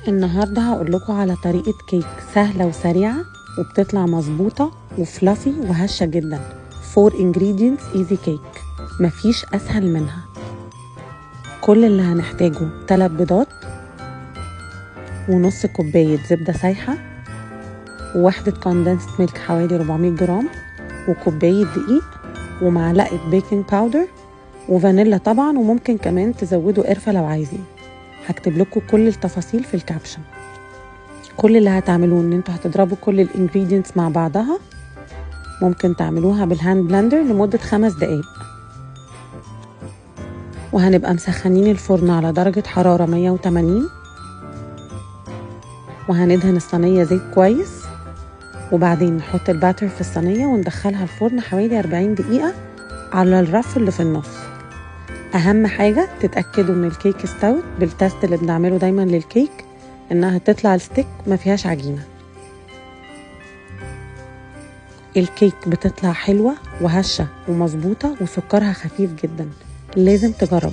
النهاردة هقول لكم على طريقة كيك سهلة وسريعة وبتطلع مظبوطة وفلافي وهشة جدا. 4 ingredients easy cake، مفيش أسهل منها. كل اللي هنحتاجه 3 بيضات ونص كوباية زبدة سايحة ووحدة كوندنسد ميلك حوالي 400 جرام وكوباية دقيق ومعلقة بيكنج باودر وفانيلا طبعا، وممكن كمان تزودوا قرفة لو عايزين. هكتب لكم كل التفاصيل في الكابشن. كل اللي هتعملوه ان انتوا هتضربوا كل الانجريدينتس مع بعضها، ممكن تعملوها بالهاند بلندر لمدة 5 دقايق. وهنبقى مسخنين الفرن على درجة حرارة 180 وهندهن الصينية زيت كويس، وبعدين نحط الباتر في الصينية وندخلها الفرن حوالي 40 دقيقة على الرف اللي في النص. اهم حاجة تتأكدوا ان الكيك استوت بالتست اللي بنعمله دايما للكيك، انها تطلع الستيك ما فيهاش عجينة. الكيك بتطلع حلوة وهشة ومظبوطة وسكرها خفيف جدا، لازم تجربوا.